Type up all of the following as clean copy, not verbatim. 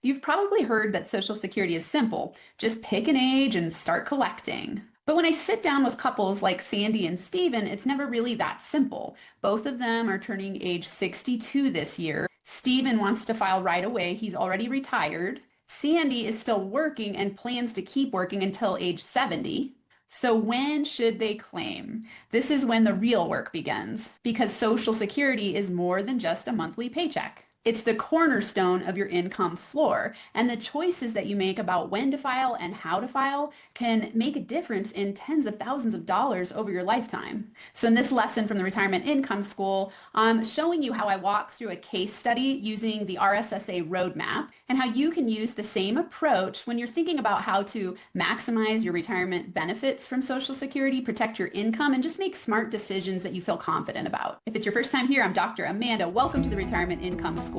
You've probably heard that Social Security is simple. Just pick an age and start collecting. But when I sit down with couples like Sandy and Steven, it's never really that simple. Both of them are turning age 62 this year. Steven wants to file right away. He's already retired. Sandy is still working and plans to keep working until age 70. So when should they claim? This is when the real work begins because Social Security is more than just a monthly paycheck. It's the cornerstone of your income floor, and the choices that you make about when to file and how to file can make a difference in tens of thousands of dollars over your lifetime. So in this lesson from the Retirement Income School, I'm showing you how I walk through a case study using the RSSA Roadmap and how you can use the same approach when you're thinking about how to maximize your retirement benefits from Social Security, protect your income, and just make smart decisions that you feel confident about. If it's your first time here, I'm Dr. Amanda. Welcome to the Retirement Income School.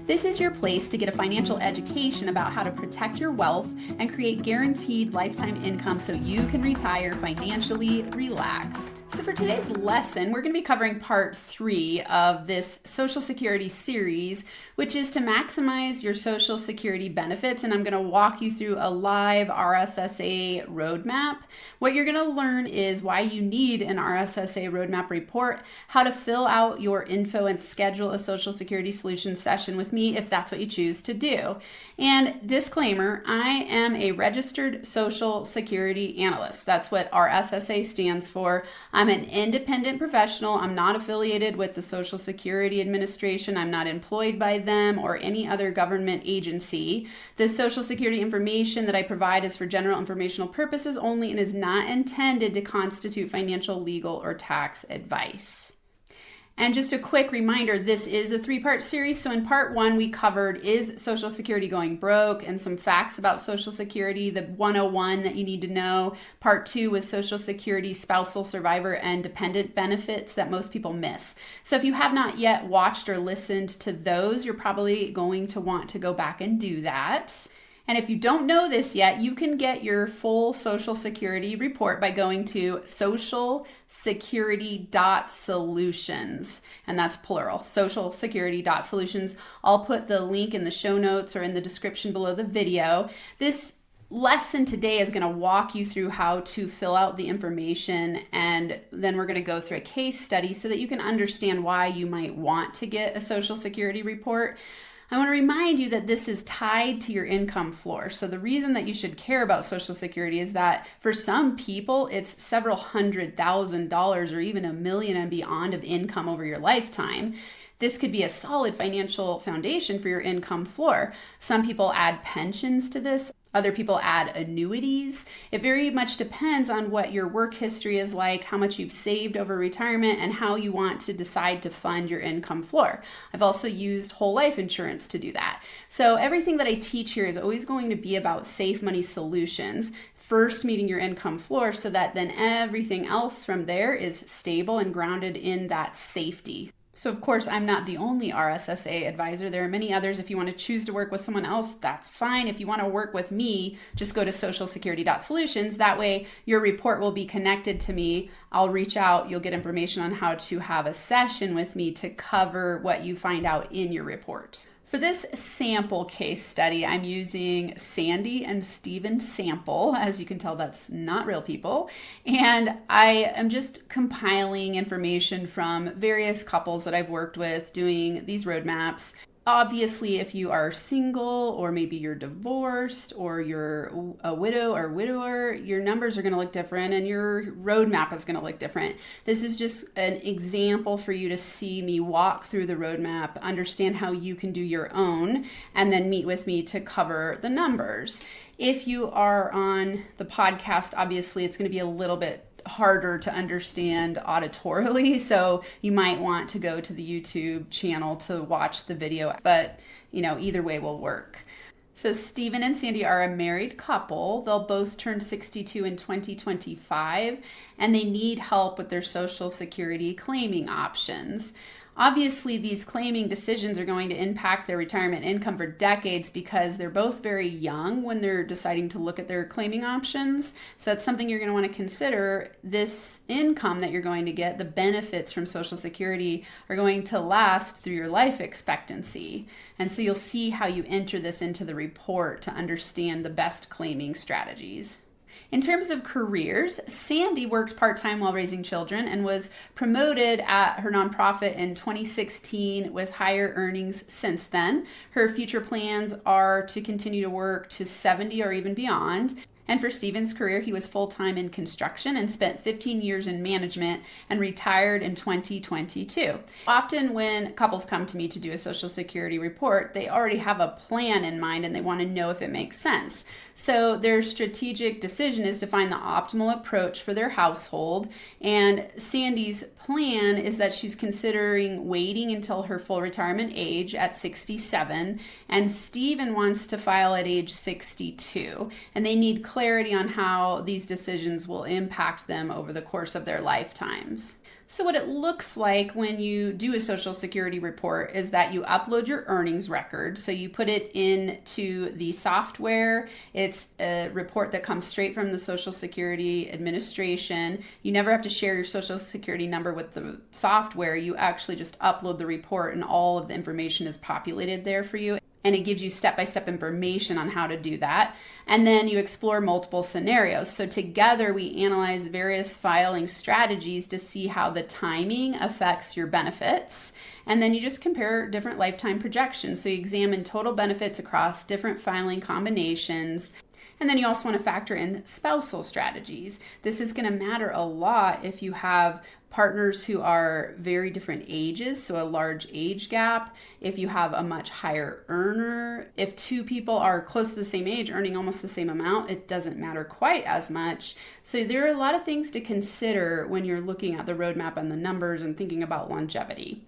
This is your place to get a financial education about how to protect your wealth and create guaranteed lifetime income so you can retire financially relaxed. So for today's lesson, we're going to be covering part 3 of this Social Security series, which is to maximize your Social Security benefits. And I'm going to walk you through a live RSSA roadmap. What you're going to learn is why you need an RSSA roadmap report, how to fill out your info and schedule a Social Security Solutions session with me if that's what you choose to do. And disclaimer, I am a registered Social Security analyst. That's what RSSA stands for. I'm an independent professional. I'm not affiliated with the Social Security Administration. I'm not employed by them or any other government agency. The Social Security information that I provide is for general informational purposes only and is not intended to constitute financial, legal, or tax advice. And just a quick reminder, this is a 3-part series. So in part 1, we covered is Social Security going broke and some facts about Social Security, the 101 that you need to know. Part 2 was Social Security spousal, survivor, and dependent benefits that most people miss. So if you have not yet watched or listened to those, you're probably going to want to go back and do that. And if you don't know this yet, you can get your full Social Security report by going to socialsecurity.solutions. And that's plural, socialsecurity.solutions. I'll put the link in the show notes or in the description below the video. This lesson today is going to walk you through how to fill out the information, and then we're going to go through a case study so that you can understand why you might want to get a Social Security report. I want to remind you that this is tied to your income floor. So the reason that you should care about Social Security is that for some people, it's several $100,000 or even $1 million and beyond of income over your lifetime. This could be a solid financial foundation for your income floor. Some people add pensions to this. Other people add annuities. It very much depends on what your work history is like, how much you've saved over retirement, and how you want to decide to fund your income floor. I've also used whole life insurance to do that. So everything that I teach here is always going to be about safe money solutions. First meeting your income floor so that then everything else from there is stable and grounded in that safety. So of course, I'm not the only RSSA advisor. There are many others. If you want to choose to work with someone else, that's fine. If you want to work with me, just go to socialsecurity.solutions. That way your report will be connected to me. I'll reach out. You'll get information on how to have a session with me to cover what you find out in your report. For this sample case study, I'm using Sandy and Steven sample. As you can tell, that's not real people. And I am just compiling information from various couples that I've worked with doing these roadmaps. Obviously, if you are single or maybe you're divorced or you're a widow or widower, your numbers are going to look different and your roadmap is going to look different. This is just an example for you to see me walk through the roadmap, understand how you can do your own, and then meet with me to cover the numbers. If you are on the podcast, obviously it's going to be a little bit harder to understand auditorily, so you might want to go to the YouTube channel to watch the video, but either way will work. So Steven and Sandy are a married couple. They'll both turn 62 in 2025, and they need help with their Social Security claiming options. Obviously, these claiming decisions are going to impact their retirement income for decades because they're both very young when they're deciding to look at their claiming options. So that's something you're going to want to consider. This income that you're going to get, the benefits from Social Security, are going to last through your life expectancy. And so you'll see how you enter this into the report to understand the best claiming strategies. In terms of careers, Sandy worked part-time while raising children and was promoted at her nonprofit in 2016 with higher earnings since then. Her future plans are to continue to work to 70 or even beyond. And for Stephen's career, he was full-time in construction and spent 15 years in management and retired in 2022. Often when couples come to me to do a Social Security report, they already have a plan in mind and they want to know if it makes sense. So their strategic decision is to find the optimal approach for their household. And Sandy's plan is that she's considering waiting until her full retirement age at 67, and Stephen wants to file at age 62. And they need clarity on how these decisions will impact them over the course of their lifetimes. So what it looks like when you do a Social Security report is that you upload your earnings record. So you put it into the software. It's a report that comes straight from the Social Security Administration. You never have to share your Social Security number with the software. You actually just upload the report and all of the information is populated there for you. And it gives you step-by-step information on how to do that. And then you explore multiple scenarios. So together we analyze various filing strategies to see how the timing affects your benefits. And then you just compare different lifetime projections. So you examine total benefits across different filing combinations. And then you also want to factor in spousal strategies. This is going to matter a lot if you have partners who are very different ages, so a large age gap, if you have a much higher earner. If two people are close to the same age, earning almost the same amount, it doesn't matter quite as much. So there are a lot of things to consider when you're looking at the roadmap and the numbers and thinking about longevity.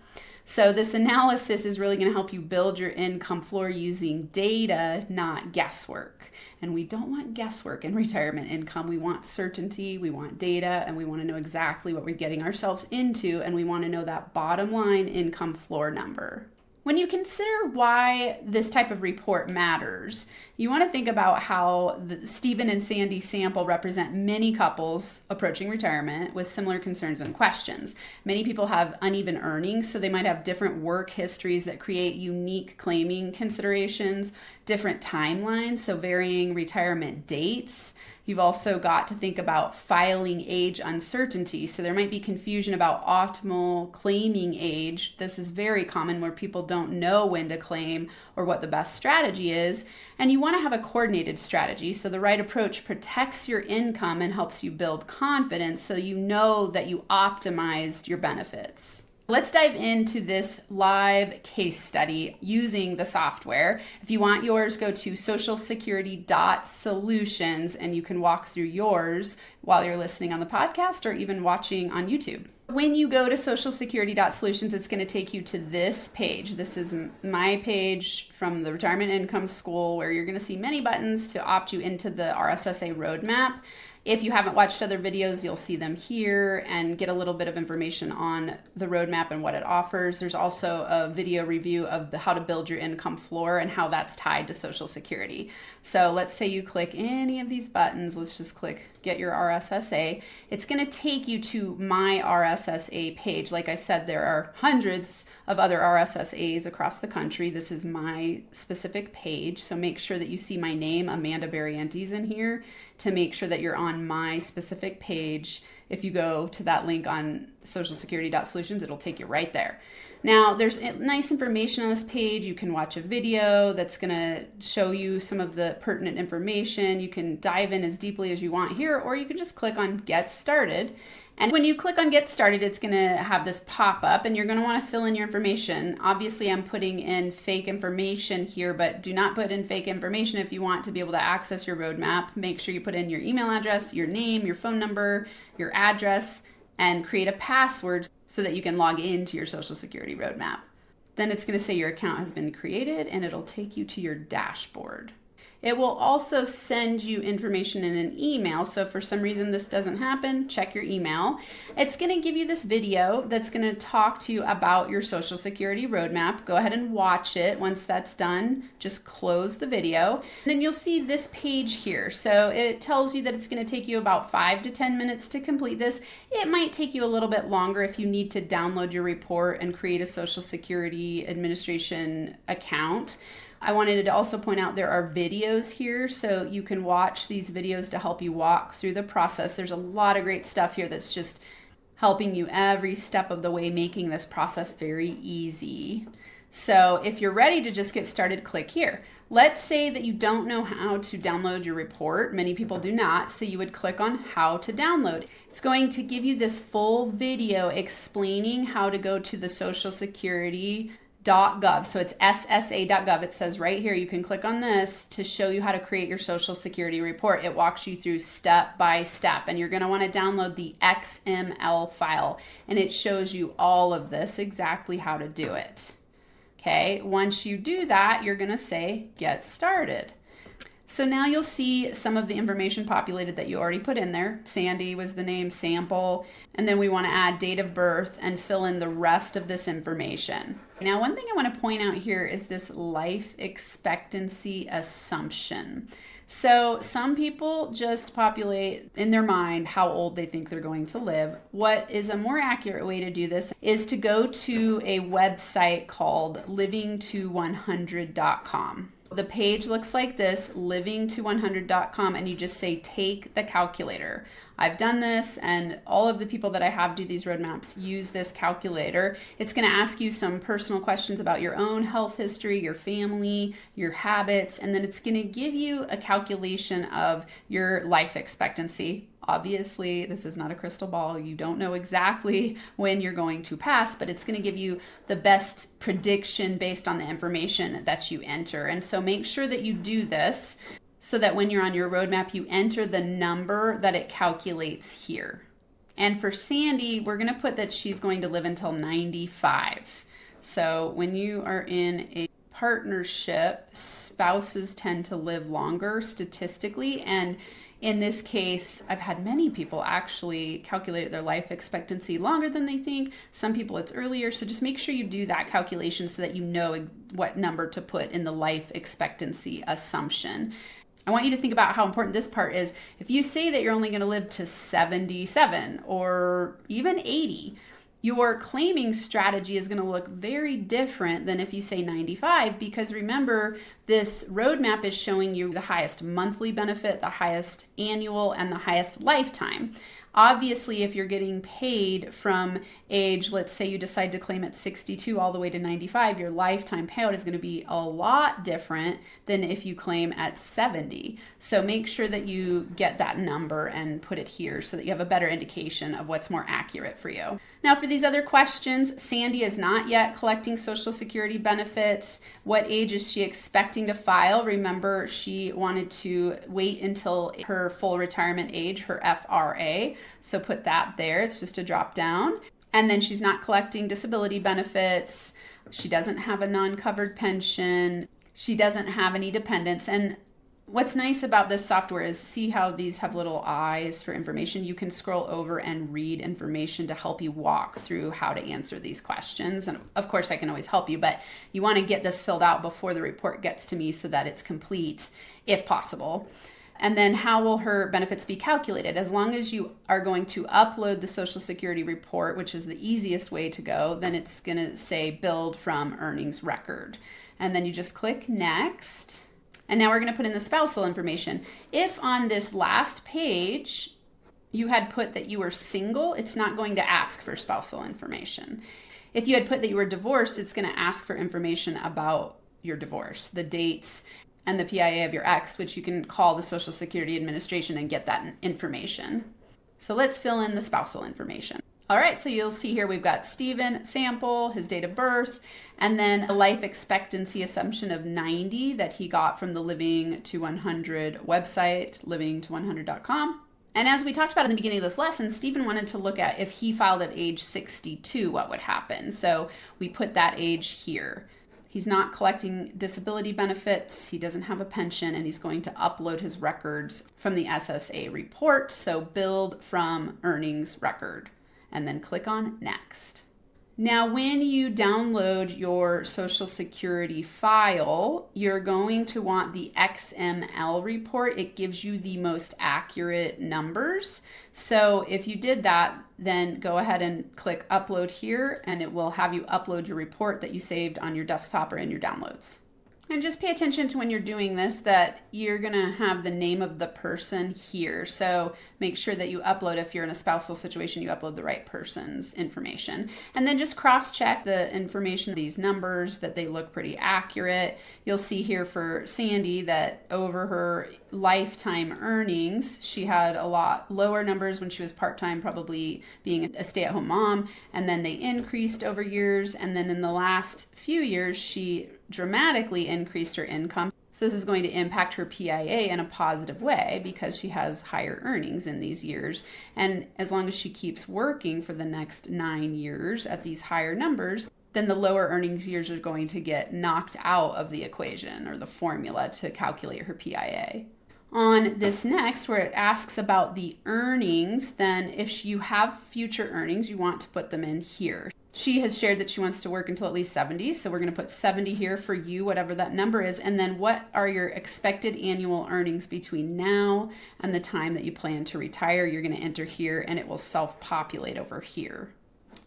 So this analysis is really going to help you build your income floor using data, not guesswork. And we don't want guesswork in retirement income. We want certainty, we want data, and we want to know exactly what we're getting ourselves into, and we want to know that bottom line income floor number. When you consider why this type of report matters, you want to think about how the Stephen and Sandy sample represent many couples approaching retirement with similar concerns and questions. Many people have uneven earnings, so they might have different work histories that create unique claiming considerations, different timelines, so varying retirement dates. You've also got to think about filing age uncertainty. So there might be confusion about optimal claiming age. This is very common where people don't know when to claim or what the best strategy is. And you want to have a coordinated strategy. So the right approach protects your income and helps you build confidence so you know that you optimized your benefits. Let's dive into this live case study using the software. If you want yours, go to socialsecurity.solutions and you can walk through yours while you're listening on the podcast or even watching on YouTube. When you go to socialsecurity.solutions, it's going to take you to this page. This is my page from the Retirement Income School where you're going to see many buttons to opt you into the RSSA Roadmap. If you haven't watched other videos, you'll see them here and get a little bit of information on the roadmap and what it offers. There's also a video review of how to build your income floor and how that's tied to Social Security. So let's say you click any of these buttons. Let's just click Get Your RSSA. It's going to take you to my RSSA page. Like I said, there are hundreds of other RSSAs across the country. This is my specific page. So make sure that you see my name, Amanda Barrientos, in here to make sure that you're on my specific page. If you go to that link on socialsecurity.solutions, it'll take you right there. Now, there's nice information on this page. You can watch a video that's going to show you some of the pertinent information. You can dive in as deeply as you want here, or you can just click on Get Started. And when you click on Get Started, it's going to have this pop up and you're going to want to fill in your information. Obviously, I'm putting in fake information here, but do not put in fake information if you want to be able to access your roadmap. Make sure you put in your email address, your name, your phone number, your address, and create a password so that you can log into your Social Security roadmap. Then it's going to say your account has been created and it'll take you to your dashboard. It will also send you information in an email. So if for some reason this doesn't happen, check your email. It's going to give you this video that's going to talk to you about your Social Security roadmap. Go ahead and watch it. Once that's done, just close the video. Then you'll see this page here. So it tells you that it's going to take you about 5 to 10 minutes to complete this. It might take you a little bit longer if you need to download your report and create a Social Security Administration account. I wanted to also point out there are videos here, so you can watch these videos to help you walk through the process. There's a lot of great stuff here that's just helping you every step of the way, making this process very easy. So if you're ready to just get started, click here. Let's say that you don't know how to download your report. Many people do not, so you would click on how to download. It's going to give you this full video explaining how to go to the Social Security .gov. So it's SSA.gov. It says right here, you can click on this to show you how to create your Social Security report. It walks you through step by step, and you're going to want to download the XML file, and it shows you all of this, exactly how to do it. Okay, once you do that, you're going to say get started. So now you'll see some of the information populated that you already put in there. Sandy was the name, sample, and then we want to add date of birth and fill in the rest of this information. Now, one thing I want to point out here is this life expectancy assumption. So some people just populate in their mind how old they think they're going to live. What is a more accurate way to do this is to go to a website called livingto100.com. The page looks like this, livingto100.com, and you just say, take the calculator. I've done this, and all of the people that I have do these roadmaps use this calculator. It's going to ask you some personal questions about your own health history, your family, your habits, and then it's going to give you a calculation of your life expectancy. Obviously, this is not a crystal ball. You don't know exactly when you're going to pass, but it's going to give you the best prediction based on the information that you enter. And so make sure that you do this so that when you're on your roadmap, you enter the number that it calculates here. And for Sandy, we're going to put that she's going to live until 95. So when you are in a partnership, spouses tend to live longer statistically, and in this case, I've had many people actually calculate their life expectancy longer than they think. Some people it's earlier. So just make sure you do that calculation so that you know what number to put in the life expectancy assumption. I want you to think about how important this part is. If you say that you're only going to live to 77 or even 80, your claiming strategy is going to look very different than if you say 95, because remember, this roadmap is showing you the highest monthly benefit, the highest annual, and the highest lifetime. Obviously, if you're getting paid from age, let's say you decide to claim at 62 all the way to 95, your lifetime payout is going to be a lot different than if you claim at 70. So make sure that you get that number and put it here so that you have a better indication of what's more accurate for you. Now, for these other questions, Sandy is not yet collecting Social Security benefits. What age is she expecting to file? Remember, she wanted to wait until her full retirement age, her FRA. So put that there. It's just a drop down. And then she's not collecting disability benefits. She doesn't have a non-covered pension. She doesn't have any dependents. And what's nice about this software is see how these have little eyes for information. You can scroll over and read information to help you walk through how to answer these questions. And of course, I can always help you, but you want to get this filled out before the report gets to me so that it's complete, if possible. And then how will her benefits be calculated? As long as you are going to upload the Social Security report, which is the easiest way to go, then it's going to say billed from earnings record. And then you just click next. And now we're going to put in the spousal information. If on this last page you had put that you were single, it's not going to ask for spousal information. If you had put that you were divorced, it's going to ask for information about your divorce, the dates, and the PIA of your ex, which you can call the Social Security Administration and get that information. So let's fill in the spousal information. All right, so you'll see here we've got Stephen, sample, his date of birth, and then a life expectancy assumption of 90 that he got from the Living to 100 website, livingto100.com. And as we talked about in the beginning of this lesson, Stephen wanted to look at if he filed at age 62, what would happen. So we put that age here. He's not collecting disability benefits, he doesn't have a pension, and he's going to upload his records from the SSA report. So build from earnings record, and then click on next. Now, when you download your Social Security file, you're going to want the XML report. It gives you the most accurate numbers. So if you did that, then go ahead and click upload here, and it will have you upload your report that you saved on your desktop or in your downloads. And just pay attention to when you're doing this that you're going to have the name of the person here. So make sure that you upload, if you're in a spousal situation, you upload the right person's information. And then just cross-check the information, these numbers, that they look pretty accurate. You'll see here for Sandy that over her lifetime earnings, she had a lot lower numbers when she was part-time, probably being a stay-at-home mom. And then they increased over years. And then in the last few years, she dramatically increased her income. So this is going to impact her PIA in a positive way because she has higher earnings in these years. And as long as she keeps working for the next 9 years at these higher numbers, then the lower earnings years are going to get knocked out of the equation or the formula to calculate her PIA. On this next, where it asks about the earnings, then if you have future earnings, you want to put them in here. She has shared that she wants to work until at least 70, so we're going to put 70 here for you, whatever that number is. And then what are your expected annual earnings between now and the time that you plan to retire? You're going to enter here, and it will self-populate over here.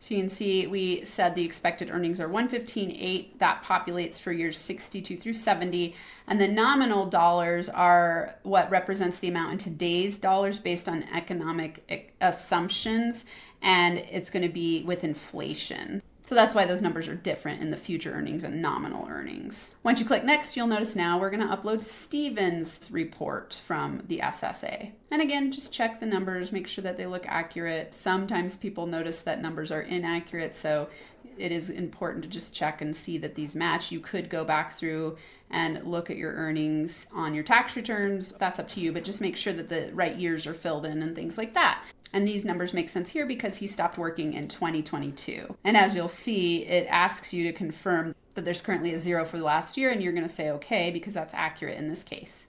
So you can see we said the expected earnings are 115.8. That populates for years 62 through 70. And the nominal dollars are what represents the amount in today's dollars based on economic assumptions. And it's going to be with inflation. So that's why those numbers are different in the future earnings and nominal earnings. Once you click next, you'll notice now we're going to upload Stephen's report from the SSA. And again, just check the numbers, make sure that they look accurate. Sometimes people notice that numbers are inaccurate, so it is important to just check and see that these match. You could go back through and look at your earnings on your tax returns. That's up to you, but just make sure that the right years are filled in and things like that. And these numbers make sense here because he stopped working in 2022. And as you'll see, it asks you to confirm that there's currently a 0 for the last year, and you're going to say okay because that's accurate in this case.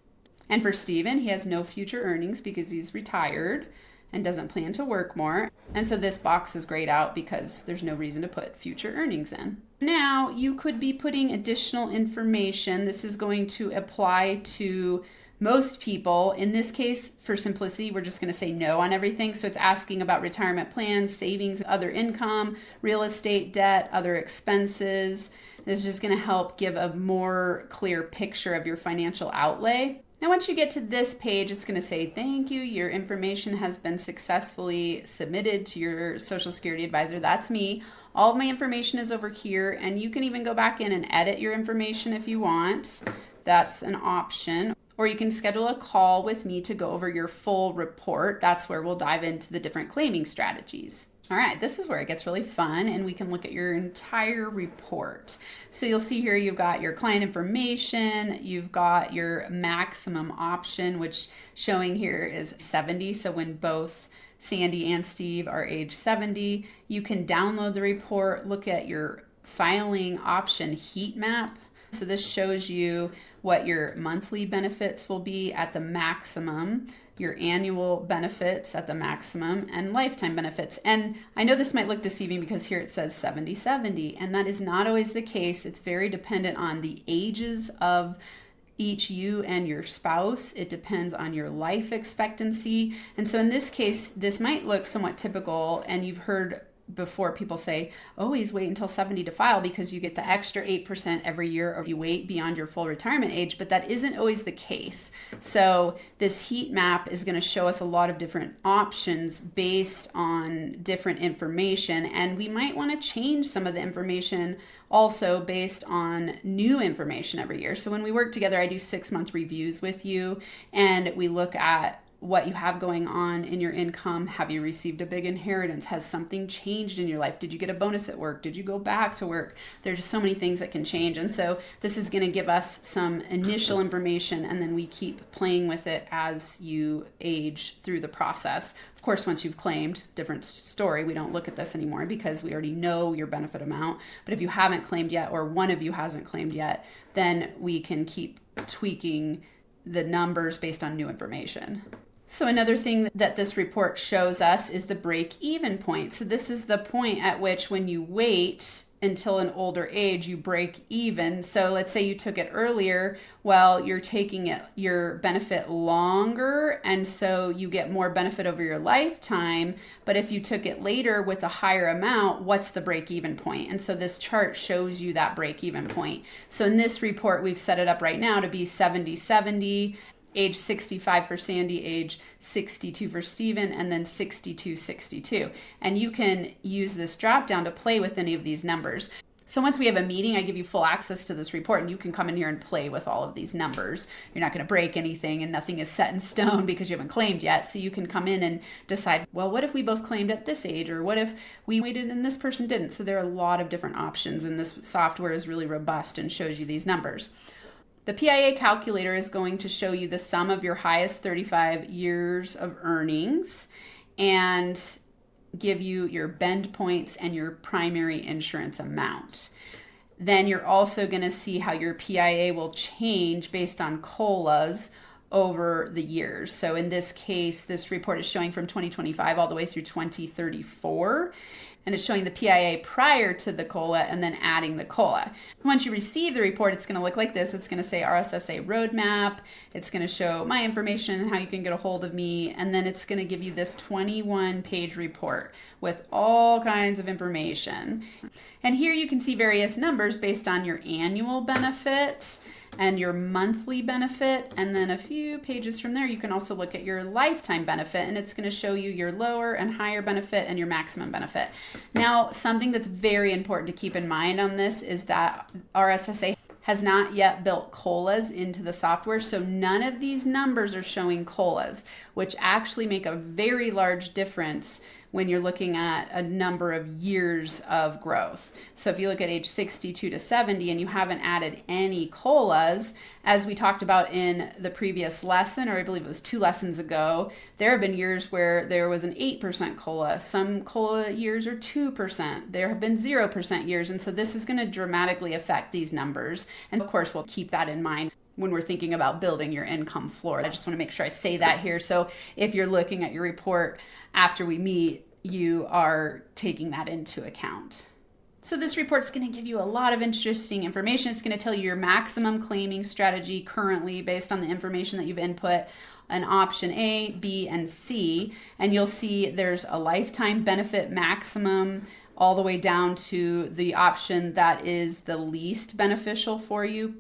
And for Stephen, he has no future earnings because he's retired and doesn't plan to work more. And so this box is grayed out because there's no reason to put future earnings in. Now, you could be putting additional information. This is going to apply to most people. In this case, for simplicity, we're just going to say no on everything. So it's asking about retirement plans, savings, other income, real estate debt, other expenses. This is just going to help give a more clear picture of your financial outlay. Now, once you get to this page, it's going to say, thank you, your information has been successfully submitted to your Social Security advisor. That's me. All of my information is over here, and you can even go back in and edit your information if you want. That's an option. Or you can schedule a call with me to go over your full report. That's where we'll dive into the different claiming strategies. All right, this is where it gets really fun, and we can look at your entire report. So you'll see here you've got your client information, you've got your maximum option, which showing here is 70. So when both Sandy and Steve are age 70, you can download the report, look at your filing option heat map. So this shows you what your monthly benefits will be at the maximum, your annual benefits at the maximum, and lifetime benefits. And I know this might look deceiving because here it says 70/70, and that is not always the case. It's very dependent on the ages of each you and your spouse. It depends on your life expectancy. And so in this case, this might look somewhat typical, and you've heard before people say, always wait until 70 to file because you get the extra 8% every year or you wait beyond your full retirement age, but that isn't always the case. So this heat map is going to show us a lot of different options based on different information, and we might want to change some of the information also based on new information every year. So when we work together, I do 6-month reviews with you, and we look at what you have going on in your income. Have you received a big inheritance? Has something changed in your life? Did you get a bonus at work? Did you go back to work? There's just so many things that can change. And so this is going to give us some initial information, and then we keep playing with it as you age through the process. Of course, once you've claimed, different story. We don't look at this anymore because we already know your benefit amount. But if you haven't claimed yet, or one of you hasn't claimed yet, then we can keep tweaking the numbers based on new information. So another thing that this report shows us is the break-even point. So this is the point at which, when you wait until an older age, you break even. So let's say you took it earlier. Well, you're taking your benefit longer, and so you get more benefit over your lifetime. But if you took it later with a higher amount, what's the break-even point? And so this chart shows you that break-even point. So in this report, we've set it up right now to be 70-70. Age 65 for Sandy, age 62 for Stephen, and then 62-62. And you can use this drop down to play with any of these numbers. So once we have a meeting, I give you full access to this report, and you can come in here and play with all of these numbers. You're not going to break anything, and nothing is set in stone because you haven't claimed yet. So you can come in and decide, well, what if we both claimed at this age? Or what if we waited and this person didn't? So there are a lot of different options, and this software is really robust and shows you these numbers. The PIA calculator is going to show you the sum of your highest 35 years of earnings and give you your bend points and your primary insurance amount. Then you're also going to see how your PIA will change based on COLAs over the years. So in this case, this report is showing from 2025 all the way through 2034. And it's showing the PIA prior to the COLA and then adding the COLA. Once you receive the report, it's going to look like this. It's going to say RSSA Roadmap. It's going to show my information, how you can get a hold of me. And then it's going to give you this 21-page report with all kinds of information. And here you can see various numbers based on your annual benefits and your monthly benefit. And then a few pages from there, you can also look at your lifetime benefit, and it's going to show you your lower and higher benefit and your maximum benefit. Now, something that's very important to keep in mind on this is that RSSA has not yet built COLAs into the software, so none of these numbers are showing COLAs, which actually make a very large difference when you're looking at a number of years of growth. So if you look at age 62 to 70 and you haven't added any COLAs, as we talked about in the previous lesson, or I believe it was 2 lessons ago, there have been years where there was an 8% COLA. Some COLA years are 2%. There have been 0% years. And so this is going to dramatically affect these numbers. And of course, we'll keep that in mind when we're thinking about building your income floor. I just want to make sure I say that here. So if you're looking at your report after we meet, you are taking that into account. So this report's going to give you a lot of interesting information. It's going to tell you your maximum claiming strategy currently based on the information that you've input, an option A, B, and C. And you'll see there's a lifetime benefit maximum all the way down to the option that is the least beneficial for you.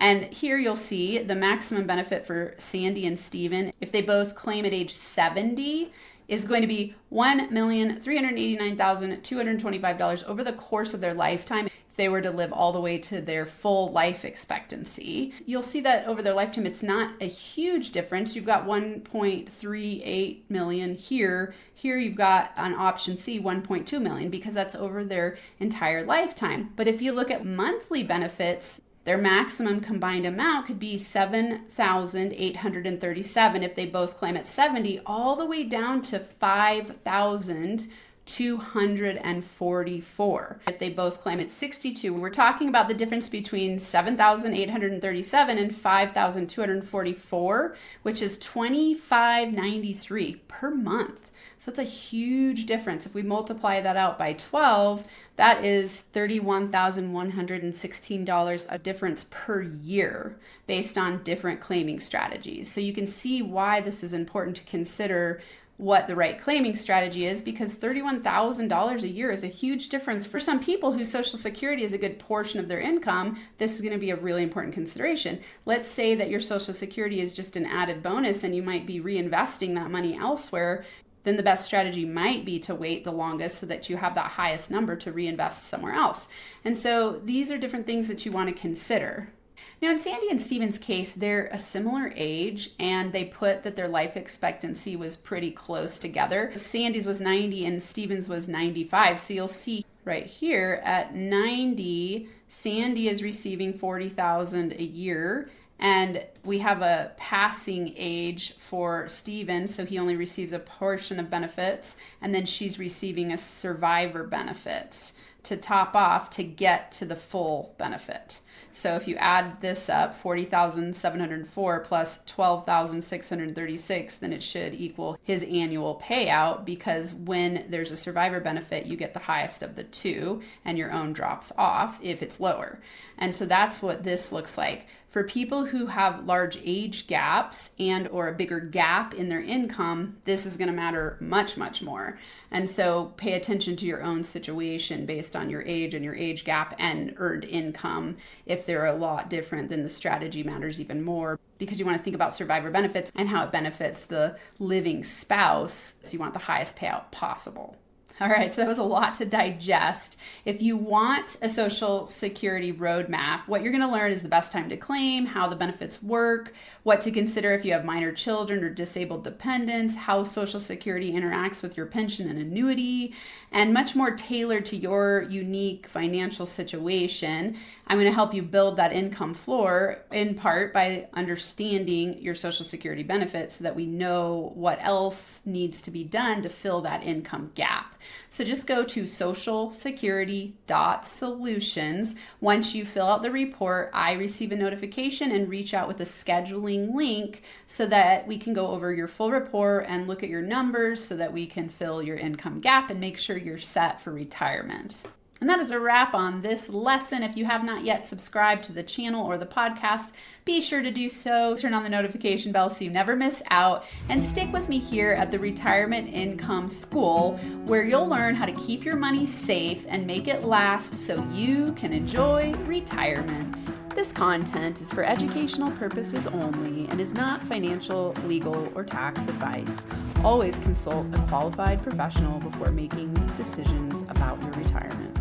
And here you'll see the maximum benefit for Sandy and Stephen, if they both claim at age 70, is going to be $1,389,225 over the course of their lifetime if they were to live all the way to their full life expectancy. You'll see that over their lifetime, it's not a huge difference. You've got 1.38 million here. Here you've got on option C, 1.2 million, because that's over their entire lifetime. But if you look at monthly benefits, their maximum combined amount could be $7,837 if they both claim at 70, all the way down to $5,244 if they both claim at 62. We're talking about the difference between $7,837 and $5,244, which is $25.93 per month. So it's a huge difference. If we multiply that out by 12, that is $31,116 a difference per year based on different claiming strategies. So you can see why this is important to consider what the right claiming strategy is, because $31,000 a year is a huge difference. For some people whose Social Security is a good portion of their income, this is going to be a really important consideration. Let's say that your Social Security is just an added bonus and you might be reinvesting that money elsewhere. Then the best strategy might be to wait the longest so that you have that highest number to reinvest somewhere else. And so these are different things that you want to consider. Now, in Sandy and Steven's case, they're a similar age, and they put that their life expectancy was pretty close together. Sandy's was 90 and Steven's was 95. So you'll see right here at 90, Sandy is receiving $40,000 a year, and we have a passing age for Steven, so he only receives a portion of benefits, and then she's receiving a survivor benefit to top off to get to the full benefit. So if you add this up, 40,704 plus 12,636, then it should equal his annual payout, because when there's a survivor benefit, you get the highest of the two and your own drops off if it's lower. And so that's what this looks like. For people who have large age gaps and or a bigger gap in their income, this is going to matter much, much more. And so pay attention to your own situation based on your age and your age gap and earned income. If they're a lot different, then the strategy matters even more, because you want to think about survivor benefits and how it benefits the living spouse. So you want the highest payout possible. All right, so that was a lot to digest. If you want a Social Security roadmap, what you're going to learn is the best time to claim, how the benefits work, what to consider if you have minor children or disabled dependents, how Social Security interacts with your pension and annuity, and much more tailored to your unique financial situation. I'm going to help you build that income floor in part by understanding your Social Security benefits so that we know what else needs to be done to fill that income gap. So just go to socialsecurity.solutions. Once you fill out the report, I receive a notification and reach out with a scheduling link so that we can go over your full report and look at your numbers so that we can fill your income gap and make sure you're set for retirement. And that is a wrap on this lesson. If you have not yet subscribed to the channel or the podcast, be sure to do so. Turn on the notification bell so you never miss out. And stick with me here at the Retirement Income School, where you'll learn how to keep your money safe and make it last so you can enjoy retirement. This content is for educational purposes only and is not financial, legal, or tax advice. Always consult a qualified professional before making decisions about your retirement.